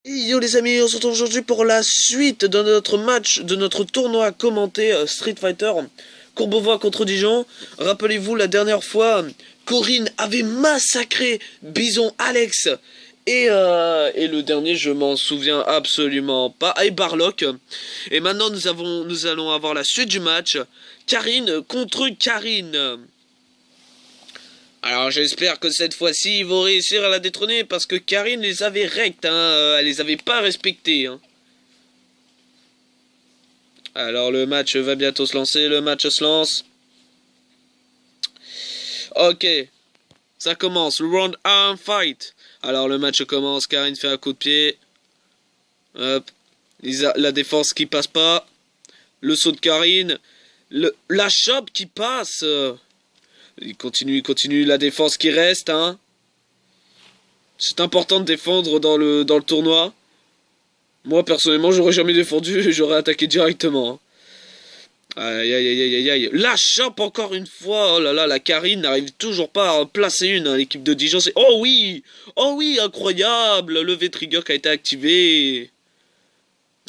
Yo les amis, on se retrouve aujourd'hui pour la suite de notre match, de notre tournoi commenté Street Fighter Courbevoie contre Dijon. Rappelez-vous, la dernière fois, Corinne avait massacré Bison Alex. Et le dernier, je m'en souviens absolument pas, et Barlock. Et maintenant, nous allons avoir la suite du match. Karine contre Karine. Alors j'espère que cette fois-ci ils vont réussir à la détrôner parce que Karine les avait rectes, hein, elle les avait pas respectés. Hein. Alors le match va bientôt se lancer, le match se lance. Ok, ça commence, le round 1 fight. Alors le match commence, Karine fait un coup de pied. Hop, la défense qui passe pas. Le saut de Karine. La chope qui passe. Il continue, la défense qui reste, hein. C'est important de défendre dans le tournoi. Moi, personnellement, j'aurais jamais défendu, j'aurais attaqué directement. Aïe, aïe, aïe, aïe, aïe. La chope encore une fois. Oh là là, la Karine n'arrive toujours pas à en placer une. Hein. L'équipe de Dijon, c'est... Oh oui! Oh oui, incroyable! Le V-Trigger qui a été activé.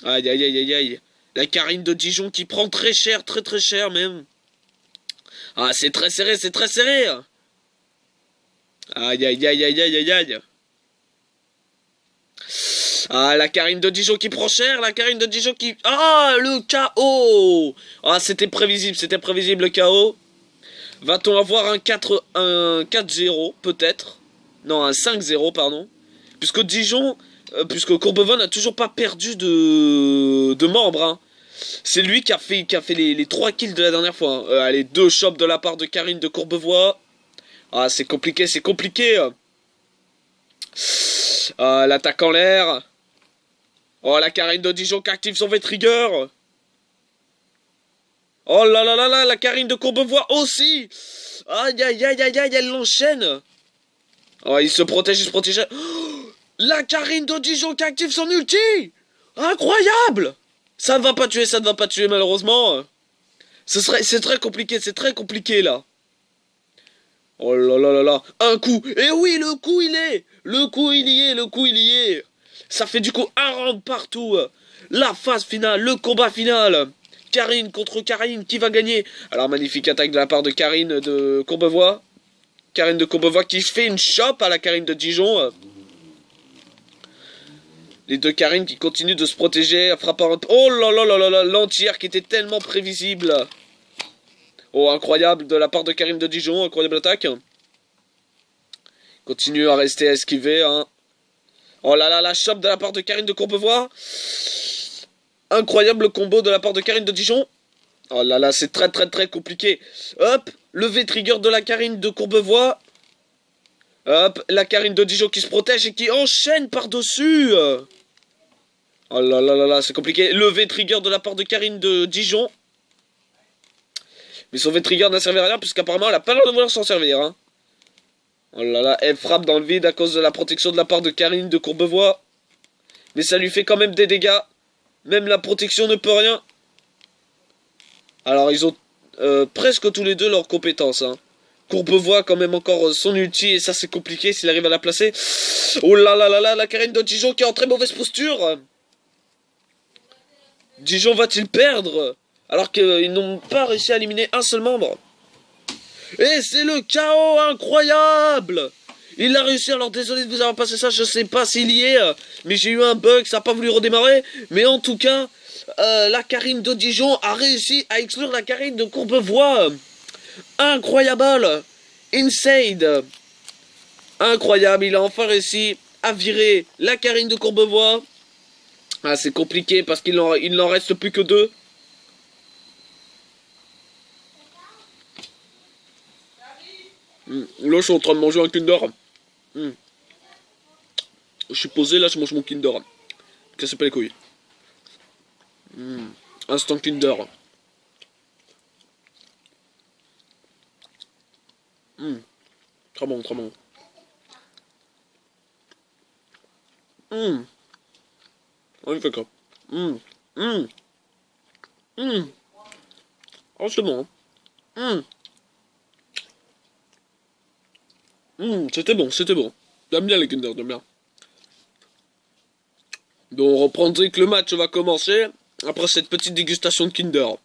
Aïe, aïe, aïe, aïe, aïe. La Karine de Dijon qui prend très cher, très très cher même. Ah, c'est très serré, c'est très serré. Aïe, aïe, aïe, aïe, aïe, aïe, aïe. Ah, la Karine de Dijon qui prend cher, la Karine de Dijon qui... Ah, le KO. Ah, c'était prévisible le KO. Va-t-on avoir un 4-0, peut-être? Non, un 5-0, pardon. Puisque Dijon... puisque Courbevoie n'a toujours pas perdu de membres, hein. C'est lui qui a fait les 3 kills de la dernière fois. Hein. Allez, 2 chops de la part de Karine de Courbevoie. Ah, c'est compliqué, c'est compliqué. Ah, l'attaque en l'air. Oh, la Karine de Dijon qui active son V-Trigger. Oh là là là là, la Karine de Courbevoie aussi. Aïe aïe aïe aïe aïe, elle l'enchaîne. Oh, il se protège, il se protège. Oh, la Karine de Dijon qui active son ulti. Incroyable. Ça ne va pas tuer, ça ne va pas tuer malheureusement. C'est très compliqué là. Oh là là là là, un coup. Et oui, le coup il est. Le coup il y est, le coup il y est. Ça fait du coup un round partout. La phase finale, le combat final. Karine contre Karine, qui va gagner? Alors magnifique attaque de la part de Karine de Courbevoie. Karine de Courbevoie qui fait une chope à la Karine de Dijon. Les deux Karine qui continuent de se protéger, frappant... Oh là là là là là, l'entière qui était tellement prévisible. Oh, incroyable de la part de Karine de Dijon, incroyable attaque. Continue à rester esquivé, hein. Oh là là, la chope de la part de Karine de Courbevoie. Incroyable combo de la part de Karine de Dijon. Oh là là, c'est très très très compliqué. Hop, le V-Trigger de la Karine de Courbevoie. Hop, la Karine de Dijon qui se protège et qui enchaîne par-dessus. Oh là là là là, c'est compliqué. Le V-Trigger de la part de Karine de Dijon. Mais son V-Trigger n'a servi à rien puisqu'apparemment elle a pas l'air de vouloir s'en servir. Hein. Oh là là, elle frappe dans le vide à cause de la protection de la part de Karine de Courbevoie. Mais ça lui fait quand même des dégâts. Même la protection ne peut rien. Alors ils ont presque tous les deux leurs compétences. Hein. Courbevoie quand même encore son ulti et ça c'est compliqué s'il arrive à la placer. Oh là là là là, la Karine de Dijon qui est en très mauvaise posture. Dijon va-t-il perdre alors qu'ils n'ont pas réussi à éliminer un seul membre? Et c'est le chaos incroyable. Il a réussi, alors désolé de vous avoir passé ça, je sais pas s'il y est, mais j'ai eu un bug, ça n'a pas voulu redémarrer. Mais en tout cas, la Karine de Dijon a réussi à exclure la Karine de Courbevoie. Incroyable. Insane. Incroyable, il a enfin réussi à virer la Karine de Courbevoie. Ah, c'est compliqué parce qu'il n'en reste plus que 2. Là, je suis en train de manger un Kinder. Je suis posé, là, je mange mon Kinder. Cassez pas les couilles. Instant Kinder. Très bon, très bon. On il fait quoi? Oh, c'est bon. C'était bon, c'était bon. J'aime bien les Kinder, j'aime bien. Donc on reprendrait que le match va commencer après cette petite dégustation de Kinder.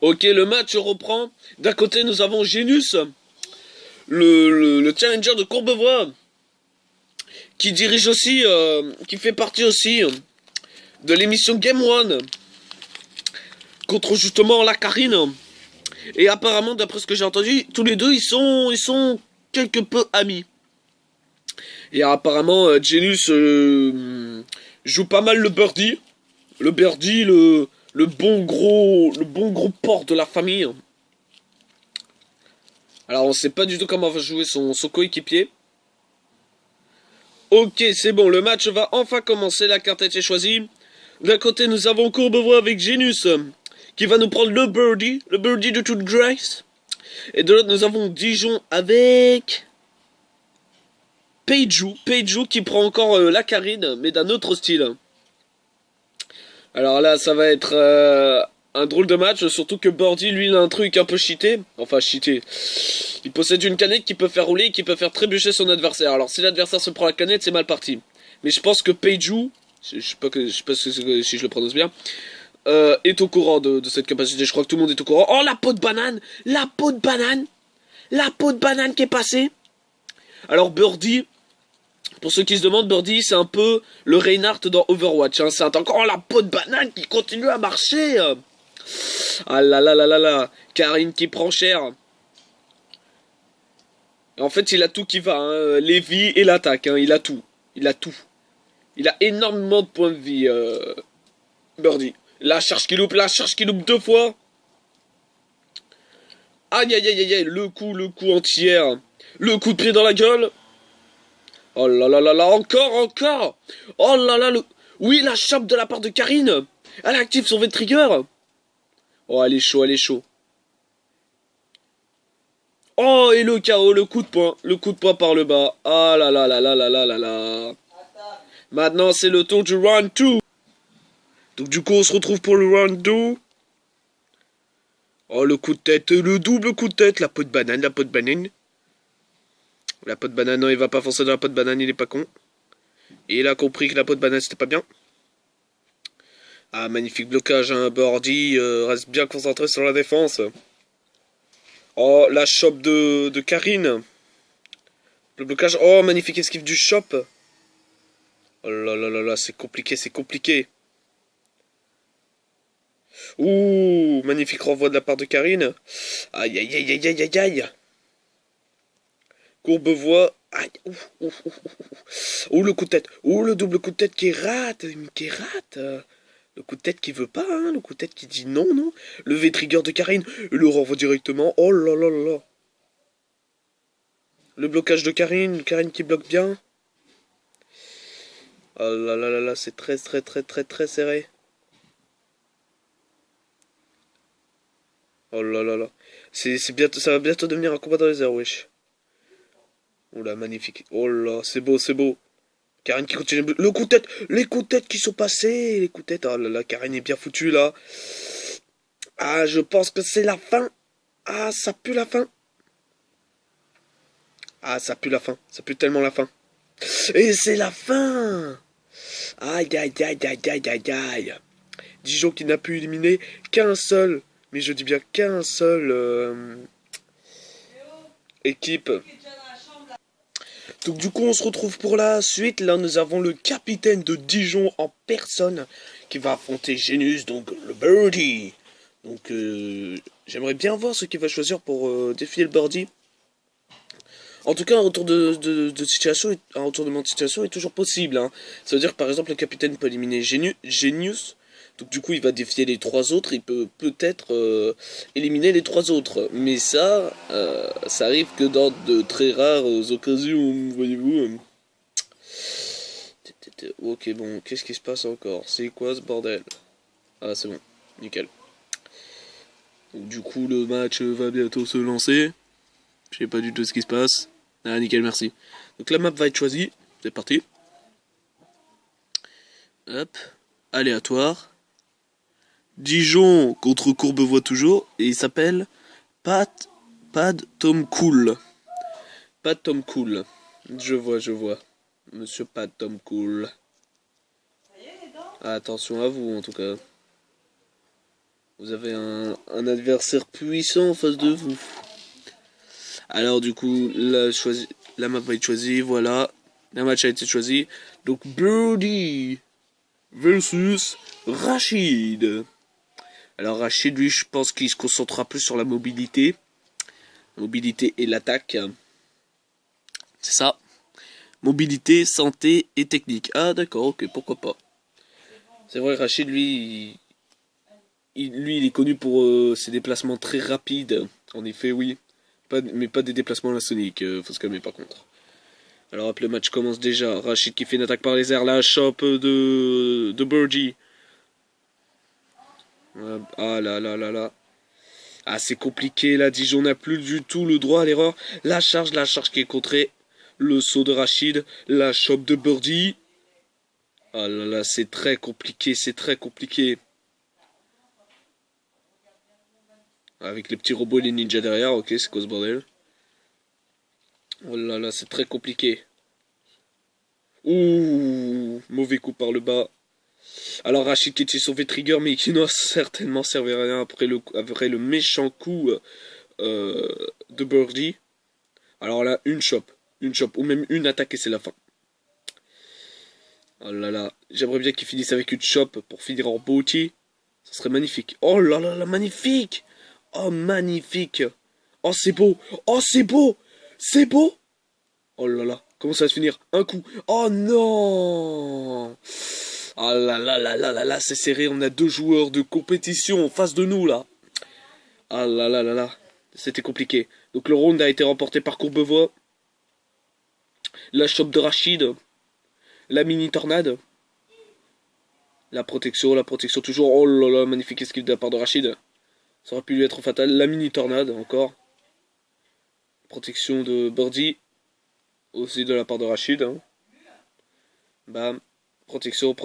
Ok, le match reprend. D'un côté, nous avons Genius, le challenger de Courbevoie, qui dirige aussi, qui fait partie aussi de l'émission Game One, contre justement la Karine. Et apparemment, d'après ce que j'ai entendu, tous les deux, ils sont quelque peu amis. Et apparemment, Genius joue pas mal le birdie. Le birdie, le bon gros porc de la famille. Alors on sait pas du tout comment va jouer son coéquipier. Ok, c'est bon, le match va enfin commencer, la carte a été choisie. D'un côté, nous avons Courbevoie avec Genius, qui va nous prendre le birdie de toute grâce. Et de l'autre, nous avons Dijon avec Peiju qui prend encore la Karine, mais d'un autre style. Alors là, ça va être un drôle de match, surtout que Birdie, lui, il a un truc un peu cheaté. Enfin, cheaté. Il possède une canette qui peut faire rouler et qui peut faire trébucher son adversaire. Alors, si l'adversaire se prend la canette, c'est mal parti. Mais je pense que Peiju, je sais pas si je le prononce bien, est au courant de cette capacité. Je crois que tout le monde est au courant. Oh, la peau de banane! La peau de banane! La peau de banane qui est passée! Alors, Birdie... Pour ceux qui se demandent, Birdie, c'est un peu le Reinhardt dans Overwatch. Hein. C'est encore la peau de banane qui continue à marcher. Ah là là là là là. Karine qui prend cher. Et en fait, il a tout qui va. Hein. Les vies et l'attaque. Hein. Il a tout. Il a tout. Il a énormément de points de vie, Birdie. La charge qui loupe deux fois. Aïe aïe aïe aïe aïe. Le coup entière. Le coup de pied dans la gueule. Oh là là là là, encore. Oh là là, oui, la chope de la part de Karine. Elle active son V-Trigger. Oh, elle est chaud. Oh, et le KO, le coup de poing par le bas. Ah là là là là là là là là. Maintenant, c'est le tour du round 2. Donc du coup, on se retrouve pour le round 2. Oh, le coup de tête, le double coup de tête, la peau de banane. La peau de banane, non, il va pas foncer dans la peau de banane, il est pas con. Et il a compris que la peau de banane, c'était pas bien. Ah, magnifique blocage, hein, Birdie reste bien concentré sur la défense. Oh, la chope de Karine. Le blocage, oh, magnifique esquive du chop. Oh là là là là, c'est compliqué. Ouh, magnifique renvoi de la part de Karine. Aïe, aïe, aïe, aïe, aïe, aïe, aïe. Courbevoie. Aïe, ouf. Ouh, le coup de tête. Ouh, le double coup de tête qui rate. Le coup de tête qui veut pas, hein. Le coup de tête qui dit non. Le V-trigger de Karine. Le renvoie directement. Oh là là là là. Le blocage de Karine qui bloque bien. Oh là là là là, c'est très serré. Oh là là là. Bientôt, ça va bientôt devenir un combat dans les airs, wesh. Oh là, magnifique. Oh là, c'est beau. Karine qui continue. Le coup de tête. Les coups de tête qui sont passés. Les coups de tête. Oh là là, Karine est bien foutue là. Ah, je pense que c'est la fin. Ah, ça pue la fin. Ah, ça pue la fin. Ça pue tellement la fin. Et c'est la fin. Aïe, aïe, aïe, aïe, aïe, aïe, aïe. Dijon qui n'a pu éliminer qu'un seul. Mais je dis bien qu'un seul équipe. Donc du coup on se retrouve pour la suite. Là nous avons le capitaine de Dijon en personne qui va affronter Genius, donc le birdie. Donc j'aimerais bien voir ce qu'il va choisir pour défier le birdie. En tout cas un retournement de situation est toujours possible. Hein. Ça veut dire que par exemple le capitaine peut éliminer Genius. Donc du coup il va défier les trois autres, il peut peut-être éliminer les trois autres. Mais ça arrive que dans de très rares occasions, voyez-vous. Ok bon, qu'est-ce qui se passe encore? C'est quoi ce bordel? Ah c'est bon, nickel. Donc, du coup le match va bientôt se lancer. Je sais pas du tout ce qui se passe. Ah nickel, merci. Donc la map va être choisie, c'est parti. Hop, aléatoire. Dijon contre Courbevoie toujours, et il s'appelle Pad Tom Cool. Pad Tom Cool. Je vois. Monsieur Pad Tom Cool. Attention à vous en tout cas. Vous avez un adversaire puissant en face de vous. Alors du coup, la map va être choisie, voilà. La match a été choisi. Donc Birdie versus Rachid. Alors Rachid, lui, je pense qu'il se concentrera plus sur la mobilité. Mobilité et l'attaque. C'est ça. Mobilité, santé et technique. Ah d'accord, ok, pourquoi pas. C'est vrai, Rachid, lui, il est connu pour ses déplacements très rapides. En effet, oui. Mais pas des déplacements à la Sonic, faut se calmer par contre. Alors hop, le match commence déjà. Rachid qui fait une attaque par les airs, la chope de Birdie. Ah là là là là. Ah, c'est compliqué là, Dijon n'a plus du tout le droit à l'erreur. La charge qui est contrée. Le saut de Rachid, la chope de Birdie. Ah là là, c'est très compliqué, c'est très compliqué. Avec les petits robots et les ninjas derrière, ok, c'est quoi ce bordel? Oh là là, c'est très compliqué. Ouh, mauvais coup par le bas. Alors Rachid qui était sauvé trigger, mais qui n'a certainement servi à rien après le méchant coup de Birdie. Alors là, une chope, ou même une attaque et c'est la fin. Oh là là, j'aimerais bien qu'il finisse avec une chope pour finir en beauty. Ça serait magnifique. Oh là là là, magnifique! Oh, magnifique! Oh, c'est beau! Oh, c'est beau! C'est beau! Oh là là, comment ça va se finir? Un coup! Oh non! Oh là là là là là là, c'est serré, on a deux joueurs de compétition en face de nous là. Ah là là là là, c'était compliqué. Donc le round a été remporté par Courbevoie. La chope de Rachid. La mini tornade. La protection toujours. Oh là là, magnifique esquive de la part de Rachid. Ça aurait pu lui être fatal. La mini tornade encore. Protection de Birdie. Aussi de la part de Rachid. Hein. Bam. Protection.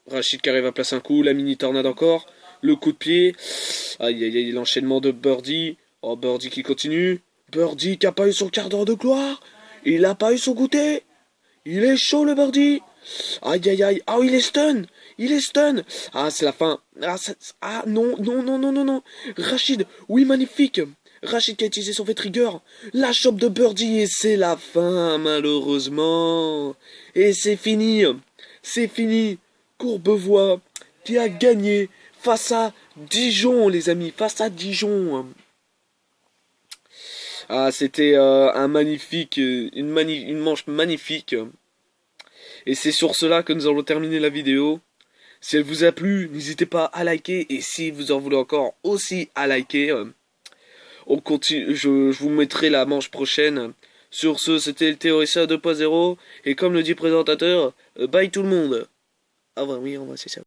Rachid qui arrive à placer un coup. La mini tornade encore. Le coup de pied. Aïe aïe aïe. L'enchaînement de Birdie. Oh, Birdie qui continue. Birdie qui a pas eu son quart d'heure de gloire. Il a pas eu son goûter. Il est chaud le Birdie. Aïe aïe aïe. Ah, il est stun. Ah, c'est la fin. Ah, non. Rachid. Oui, magnifique. Rachid qui a utilisé son V-Trigger. La chope de Birdie. Et c'est la fin, malheureusement. Et c'est fini. Courbevoie qui a gagné face à Dijon, les amis. Ah, c'était un magnifique, une manche magnifique. Et c'est sur cela que nous allons terminer la vidéo. Si elle vous a plu, n'hésitez pas à liker. Et si vous en voulez encore, aussi à liker. On continue, je vous mettrai la manche prochaine. Sur ce, c'était le Théoricien 2.0. Et comme le dit le présentateur, bye tout le monde. Ah bah oui, on va c'est ça.